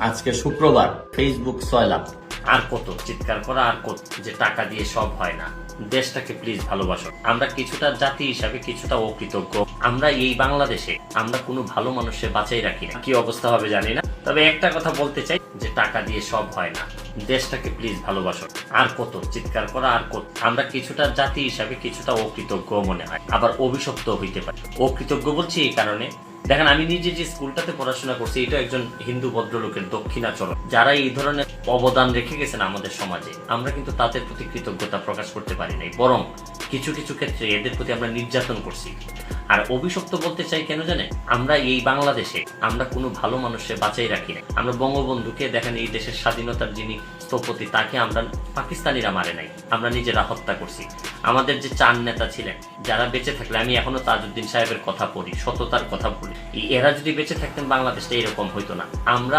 আজকে শুক্রবার, ফেসবুক 6 লাখ। আর কত চিৎকার করা, আর কত যে টাকা দিয়ে সব হয় না। দেশটাকে প্লিজ ভালোবাসো। আমরা কিছুটা জাতি হিসাবে কিছুটা অকৃতজ্ঞ। আমরা এই বাংলাদেশে আমরা কোনো ভালো মানুষের বাঁচাই রাখি না। কি অবস্থা হবে জানি না, তবে একটা কথা বলতে চাই যে টাকা দিয়ে সব হয় না। দেশটাকে প্লিজ ভালোবাসো। আর কত চিৎকার করা, আর কত আমরা কিছুটা জাতি হিসাবে কিছুটা অকৃতজ্ঞ মনে হয়, আবার অভিশপ্ত হইতে পারে। অকৃতজ্ঞ বলছি এই কারণে, দেখেন আমি নিজে যে স্কুলটাতে পড়াশোনা করছি এটা একজন হিন্দু ভদ্রলোকের দক্ষিণাচরণ, যারা এই ধরনের অবদান রেখে গেছেন আমাদের সমাজে, আমরা কিন্তু তাদের প্রতি কৃতজ্ঞতা প্রকাশ করতে পারি নাই, বরং কিছু কিছু ক্ষেত্রে এদের প্রতি আমরা নির্যাতন করছি। আর অভিশপ্ত বলতে চাই কেন জানেন, আমরা এই বাংলাদেশে আমরা কোনো ভালো মানুষের বাঁচাই রাখি না। আমরা বঙ্গবন্ধুকে দেখেন, এই দেশের স্বাধীনতার যিনি স্থপতি, তাকে আমরা পাকিস্তানিরা মারে নাই, আমরা নিজেরা হত্যা করছি। আমাদের যে 4 নেতা ছিলেন, যারা বেঁচে থাকলে, আমি এখনো তাজউদ্দিন সাহেবের কথা পড়ি, সততার কথা পড়ি, এরা যদি বেঁচে থাকতেন বাংলাদেশটা এরকম হইতো না। আমরা